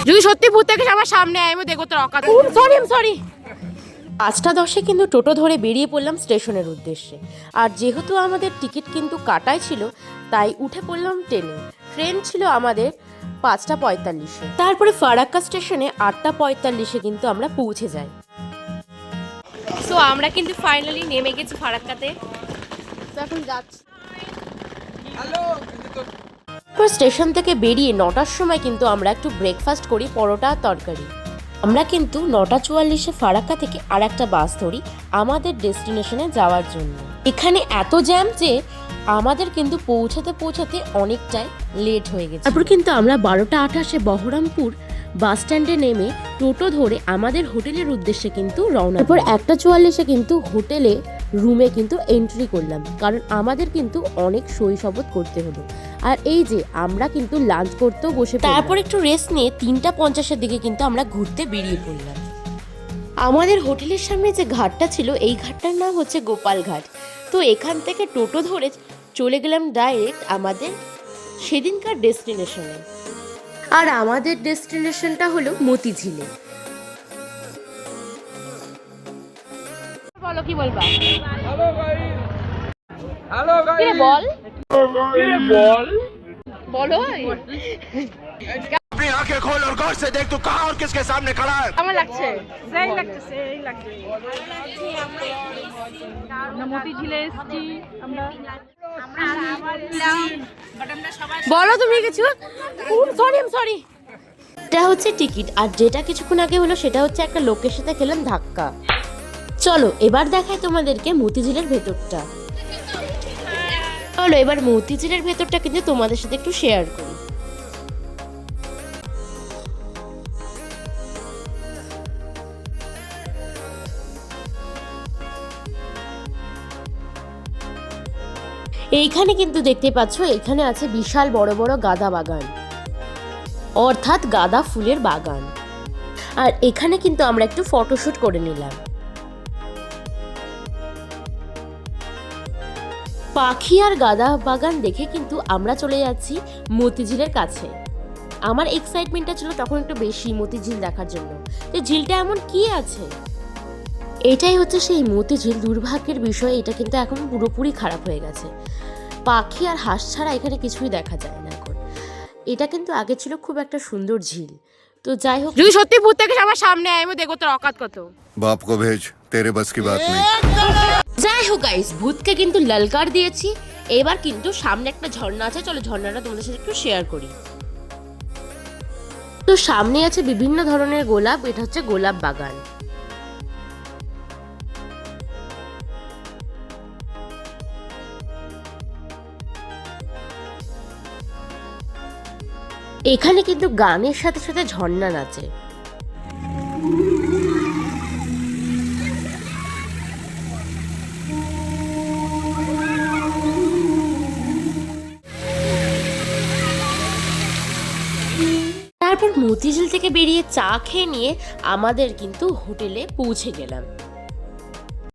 যদি সত্যি ভূত থেকে আমার সামনে আয় আমি দেখো তোর অকাত। সরি 5:10 কিন্তু টোটো ধরে বেরিয়ে পড়লাম স্টেশনের উদ্দেশ্যে। আর যেহেতু আমাদের টিকিট কিন্তু কাটাই ছিল তাই উঠে পড়লাম ট্রেনে। ট্রেন ছিল আমাদের 5:45-এ। তারপরে ফারাক্কা স্টেশনে 8:45-এ কিন্তু আমরা পৌঁছে যাই। সো আমরা কিন্তু ফাইনালি নেমে গেছি ফারাক্কাতে। তো এখন যাচ্ছি। স্টেশন থেকে বেরিয়ে 9টার সময় কিন্তু আমরা একটু ব্রেকফাস্ট করি, পরোটা আর তরকারি। আমরা কিন্তু 9:44-এ ফারাক্কা থেকে আর একটা বাস ধরি আমাদের ডেস্টিনেশনে যাওয়ার জন্য। এখানে এত জ্যাম যে আমাদের কিন্তু পৌঁছাতে অনেকটাই লেট হয়ে গেছে। তারপর কিন্তু আমরা 12:28-এ বহরমপুর বাস স্ট্যান্ডে নেমে টোটো ধরে আমাদের হোটেলের উদ্দেশ্যে কিন্তু রওনা। তারপর 1:44-এ কিন্তু হোটেলে রুমে কিন্তু এন্ট্রি করলাম, কারণ আমাদের কিন্তু অনেক সই শপথ করতে হলো। আর এই যে আমরা কিন্তু লাঞ্চ করতেও বসে, তারপর একটু রেস্ট নিয়ে 3:50-এর দিকে কিন্তু আমরা ঘুরতে বেরিয়ে পড়লাম। আমাদের হোটেলের সামনে যে ঘাটটা ছিল এই ঘাটটার নাম হচ্ছে গোপাল ঘাট। তো এখান থেকে টোটো ধরে চলে গেলাম ডাইরেক্ট আমাদের সেদিনকার ডেস্টিনেশনে। আর আমাদের ডেস্টিনেশনটা হলো মতিঝিলে। বলো কি বলবা? হ্যালো গাইস বল বলো अपनी आंखें खोल और गौर से देख तू कहां और किसके सामने खड़ा है। কেমন লাগছে? সেই লাগছে আমরা মতিঝিলে এসেছি আমরা বলো তুমি কিছু। সরি এটা হচ্ছে টিকিট, আর যেটা কিছুক্ষণ আগে হলো সেটা হচ্ছে একটা লোকের সাথে খেলাম ধাক্কা। চলো এবার দেখাই তোমাদেরকে মতিঝিলের ভেতরটা। চলো এবার মতিঝিলের ভেতরটা কিন্তু তোমাদের সাথে একটু শেয়ার করি। এইখানে কিন্তু দেখতে পাচ্ছ এখানে আছে বিশাল বড় বড় গাঁদা বাগান, অর্থাৎ গাঁদা ফুলের বাগান। আর এখানে কিন্তু আমরা একটু ফটোশুট করে নিলাম। পাখি আর গাঁদা বাগান দেখে কিন্তু আমরা চলে যাচ্ছি মতিঝিলের কাছে। আমার এক্সাইটমেন্টটা ছিল তখন একটু বেশি মতিঝিল দেখার জন্য, যে ঝিলটা এমন কি আছে। এটাই হচ্ছে সেই মতিঝিল। দুর্ভাগ্যের বিষয় এটা কিন্তু এখন পুরোপুরি খারাপ হয়ে গেছে। পাখি আর হাঁস ছাড়া এখানে কিছুই দেখা যায় না এখন। এটা কিন্তু আগে ছিল খুব একটা সুন্দর ঝিল। তো যাই হোক, যদি সত্যি ভূত থেকে আমার সামনে আয় আমি দেখো তোর অকাত কত। बाप को भेज तेरे बस की बात नहीं। যাই হোক গাইস, ভূতকে কিন্তু ললকার দিয়েছি। এবার কিন্তু সামনে একটা ঝর্ণা আছে, চলো ঝর্ণাটা তোমাদের সাথে একটু শেয়ার করি। তো সামনে আছে বিভিন্ন ধরনের গোলাপ, এটা হচ্ছে গোলাপ বাগান। এখানে কিন্তু গানের সাথে সাথে ঝর্ণা নাচে। তারপর মতিঝিল থেকে বেরিয়ে চা খেয়ে নিয়ে আমাদের কিন্তু হোটেলে পৌঁছে গেলাম।